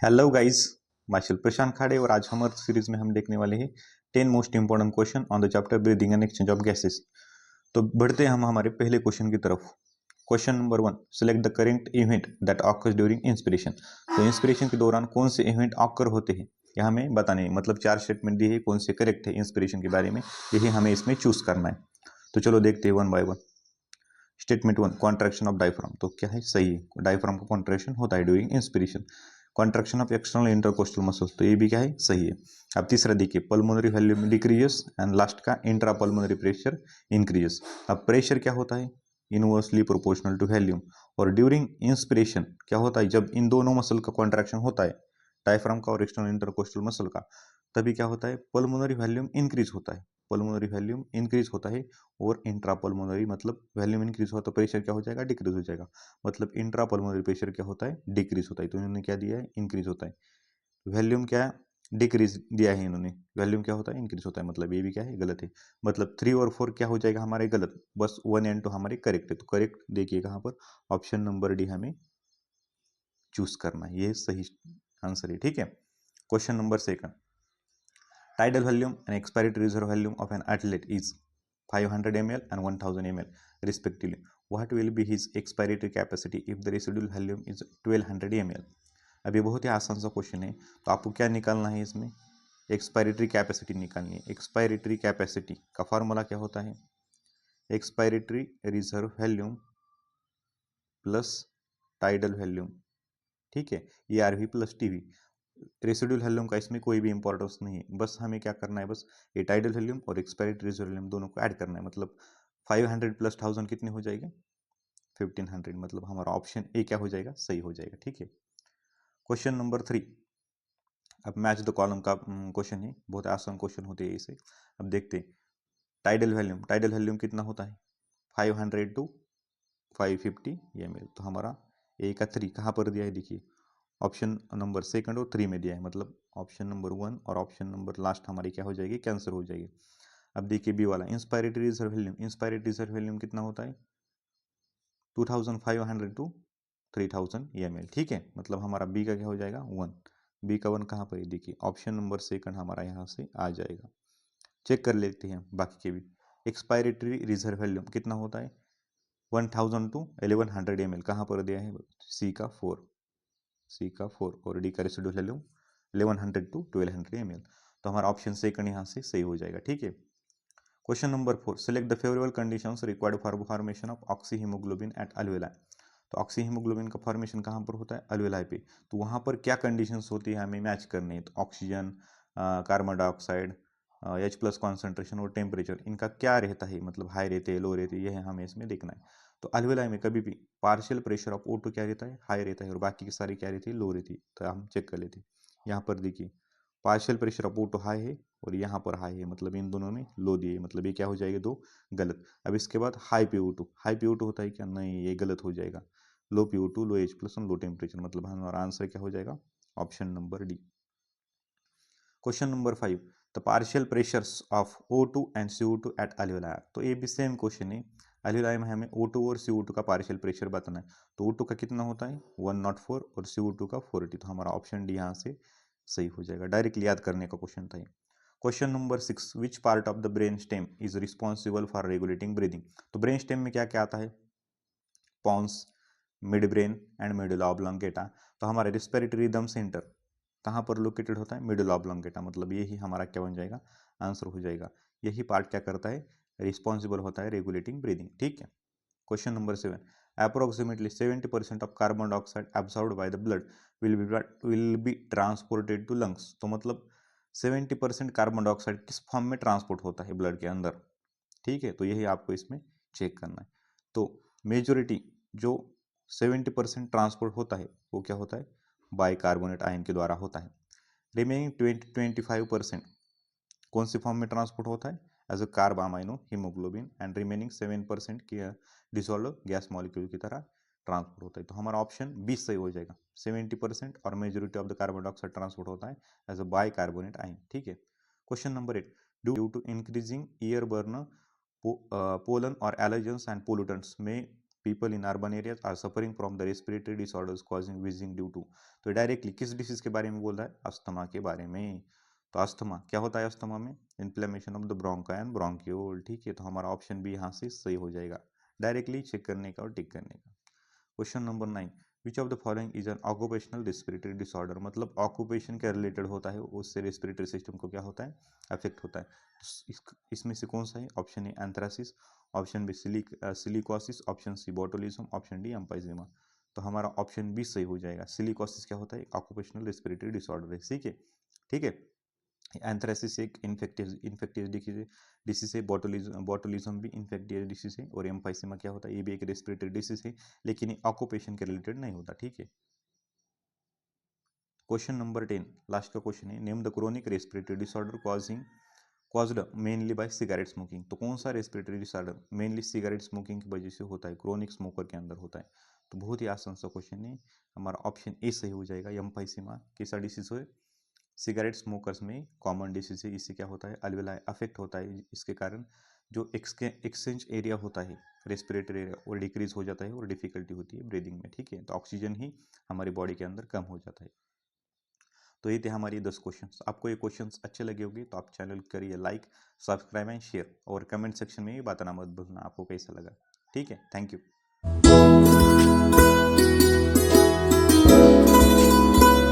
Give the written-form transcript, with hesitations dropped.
Hello guys, myself प्रशांत खाड़े और आज हमारे सीरीज में हम देखने वाले हैं 10 most important question on the chapter breathing and exchange of gases. तो बढ़ते हैं हम हमारे पहले क्वेश्चन की तरफ। Question number 1, select the current event that occurs during inspiration. तो इंस्पिरेशन के दौरान कौन से इवेंट ऑकर होते हैं यह हमें बताने हैं। मतलब 4 स्टेटमेंट दिए हैं, कौन से करेक्ट है इंस्पिरेशन के बारे में, यही हमें इसमें चूज करना है। तो चलो देखते हैं one by one. Statement 1, contraction of diaphragm. तो क्या है, सही है, डायफ्राम का कॉन्ट्रैक्शन होता है during inspiration. Contraction of external intercostal muscles, तो ये भी क्या है, सही है। अब तीसरा देखिए, pulmonary volume decreases and last का इंट्रा पल्मोनरी प्रेशर इंक्रीजेस। अब प्रेशर क्या होता है, इनवर्सली प्रोपोर्शनल टू वॉल्यूम। और ड्यूरिंग इंस्पिरेशन क्या होता है, जब इन दोनों मसल का कॉन्ट्रैक्शन होता है, डायफ्राम का और एक्सटर्नल इंटरकोस्टल मसल का, तभी क्या होता है, पल्मोनरी वॉल्यूम इंक्रीज होता है। पल्मोनरी वॉल्यूम इंक्रीज होता है और इंट्रा पल्मोनरी मतलब वॉल्यूम इंक्रीज हुआ तो प्रेशर क्या हो जाएगा, डिक्रीज हो जाएगा। मतलब इंट्रा पल्मोनरी प्रेशर क्या होता है, डिक्रीज होता है। तो इन्होंने क्या दिया है, इंक्रीज होता है। वॉल्यूम क्या है, डिक्रीज दिया है इन्होंने, वॉल्यूम क्या होता है, इंक्रीज होता है। मतलब ये भी क्या है, गलत है। मतलब 3 और 4 क्या हो जाएगा हमारे, गलत। बस 1 एंड 2 हमारे करेक्ट है। तो करेक्ट देखिए कहाँ पर, ऑप्शन नंबर डी हमें चूज करना है, ये सही आंसर है। ठीक है। Question number 2, tidal volume and expired reserve volume of an athlete is 500 ml and 1000 ml respectively. What will be his expiratory capacity if the residual volume is 1200 ml? अब ये बहुत ही आसान सा क्वेश्चन है। तो आपको क्या निकालना है इसमें, एक्सपायरेटरी कैपेसिटी निकालनी है। एक्सपायरेटरी कैपेसिटी का फॉर्मूला क्या होता है, expiratory reserve volume plus tidal volume. ठीक है, ये RV plus TV. Residual volume का इसमें कोई भी इंपॉर्टेंस नहीं है, बस हमें क्या करना है, बस ये टाइडल वॉल्यूम और एक्सपायरेटरी रिजर्व वॉल्यूम दोनों को ऐड करना है। मतलब 500 प्लस 1000 कितने हो जाएंगे, 1500। मतलब हमारा ऑप्शन ए क्या हो जाएगा, सही हो जाएगा। ठीक है। क्वेश्चन नंबर 3, अब मैच द कॉलम का क्वेश्चन है, बहुत आसान क्वेश्चन होते हैं इसे। अब देखते हैं, टाइडल वॉल्यूम कितना होता है, 500 टू 550 ml। तो हमारा ए का 3 कहाँ पर दिया है, देखिए ऑप्शन नंबर 2 और 3 में दिया है। मतलब ऑप्शन नंबर 1 और ऑप्शन नंबर लास्ट हमारी क्या हो जाएगी, कैंसिल हो जाएगी। अब देखिए बी वाला, inspiratory reserve volume, inspiratory reserve volume कितना होता है, 2500 टू 3000 ml। ठीक है। मतलब हमारा बी का क्या हो जाएगा, 1। बी का 1 कहाँ पर है, देखिए ऑप्शन नंबर 2 हमारा यहाँ से आ जाएगा। चेक कर लेते हैं बाकी के भी। एक्सपायरेटरी रिजर्व वॉल्यूम कितना होता है, 1000 टू 1100 ml। कहाँ पर दिया है, सी का 4, सी का 4। और डी का रेसिडुअल वॉल्यूम 1100 टू 1200 ml। तो हमारा ऑप्शन 2 यहाँ से सही हो जाएगा। ठीक है। Question number 4, select the favourable conditions required for formation of oxyhaemoglobin at alveoli. तो ऑक्सी हीमोग्लोबिन का फॉर्मेशन कहाँ पर होता है, अल्वेलाई पे। तो वहाँ पर क्या कंडीशंस होती है हमें मैच करनी है। तो oxygen, carbon dioxide, H plus concentration और टेम्परेचर, इनका क्या रहता है, मतलब हाई रहते हैं, लो रहते हैं, यह हमें इसमें देखना है। तो अल्वेलाई में कभी भी पार्शियल प्रेशर ऑफ O2 क्या रहता है, हाई रहता है, और बाकी की सारी क्या रहती है, लो रहती है। तो हम चेक कर लेते हैं। यहाँ पर देखिए partial pressure of O2 high है और यहाँ पर हाई है, मतलब इन दोनों में लो दिए, मतलब ये क्या हो जाएगा, दो गलत। अब इसके बाद हाई PO2, हाई PO2 होता है क्या, नहीं, ये गलत हो जाएगा। Low PO2, low H plus low temperature, मतलब हमारा आंसर क्या हो जाएगा, option number D. Question number 5, the partial pressures of O2 and CO2 at alveoli. तो ये भी सेम क्वेश्चन है। अल्वेलाई में हमें O2 और CO2 का पार्शियल प्रेशर बताना है। तो O2 का कितना होता है, 104 और CO2 का 40। तो हमारा ऑप्शन डी यहाँ से सही हो जाएगा। डायरेक्टली याद करने का क्वेश्चन था ये। Question number 6, which part of the brain stem is responsible for regulating breathing. तो ब्रेन स्टेम में क्या क्या आता है, pons, midbrain and medulla oblongata. तो हमारा रिस्पिरेटरी रिदम सेंटर कहाँ पर लोकेटेड होता है, मेडुला ऑब्लोंगेटा। मतलब यही हमारा क्या बन जाएगा, आंसर हो जाएगा। यही पार्ट क्या करता है, रिस्पॉन्सिबल होता है रेगुलेटिंग ब्रीदिंग। ठीक है। Question number 7, approximately 70% of carbon dioxide absorbed by the blood will be transported to lungs. तो मतलब 70% कार्बन डाइऑक्साइड किस फॉर्म में ट्रांसपोर्ट होता है ब्लड के अंदर। ठीक है। तो यही आपको इसमें चेक करना है। तो मेजोरिटी जो 70% ट्रांसपोर्ट होता है वो क्या होता है, बाइकार्बोनेट आयन के द्वारा होता है। रिमेनिंग 25% कौन सी फॉर्म में ट्रांसपोर्ट होता है, as a carbamino haemoglobin. And remaining 7% की डिसॉल्व गैस मॉलिक्यूल की तरह ट्रांसपोर्ट होता है। तो हमारा ऑप्शन 20 सही हो जाएगा। 70% और majority of the carbon dioxide transport होता है एज अ बाइकार्बोनेट आयन। ठीक है। Question number 8, due to increasing airborne, pollen और allergens and pollutants many people in urban areas are suffering from the respiratory disorders causing wheezing due to. तो directly किस disease के बारे में बोल रहा है? अस्थमा के बारे में। तो अस्थमा क्या होता है? अस्थमा में inflammation of the ब्रोंका and bronchiole. ठीक है, तो हमारा ऑप्शन बी यहाँ से सही हो जाएगा, डायरेक्टली चेक करने का और टिक करने का। Question number 9, which of the following is an occupational respiratory disorder. मतलब ऑक्यूपेशन के रिलेटेड होता है, उससे रेस्पिरेटरी सिस्टम को क्या होता है? अफेक्ट होता है। इसमें से कौन सा है? Option A anthracosis, option B silicosis, option C botulism, option D emphysema. तो हमारा ऑप्शन बी सही हो जाएगा। सिलिकोसिस क्या होता है? ऑक्यूपेशनल रेस्पिरेटरी डिसऑर्डर है। ठीक है, ठीक है। एंथ्रासिस एक इन्फेक्टियस डिसीज है, बोटुलिज्म भी इन्फेक्टियस डिसीज है, और एम्फाइसेमा क्या होता है? ये भी एक रेस्पिरेटरी डिसीज है, लेकिन ये ऑक्यूपेशन के रिलेटेड नहीं होता। ठीक है। क्वेश्चन नंबर 10, लास्ट का क्वेश्चन है, name the chronic respiratory disorder caused mainly by cigarette smoking. तो कौन सा respiratory disorder mainly cigarette smoking की वजह से होता है, क्रोनिक स्मोकर के अंदर होता है? तो बहुत ही आसान सा क्वेश्चन है, हमारा ऑप्शन ए सही हो जाएगा। एम्फाइसेमा कैसा डिसीज है? सिगरेट स्मोकर्स में कॉमन डिसीज है। इससे क्या होता है? अल्वेलाई अफेक्ट होता है, इसके कारण जो एक्सचेंज एरिया होता है रेस्पिरेटरी एरिया वो डिक्रीज हो जाता है और डिफिकल्टी होती है ब्रीदिंग में। ठीक है, तो ऑक्सीजन ही हमारी बॉडी के अंदर कम हो जाता है। तो ये थे हमारी 10 क्वेश्चंस। आपको ये क्वेश्चंस अच्छे लगे होंगे तो आप चैनल करिए लाइक, सब्सक्राइब एंड शेयर, और कमेंट सेक्शन में भी बताना मत भूलना आपको कैसा लगा। ठीक है, थैंक यू।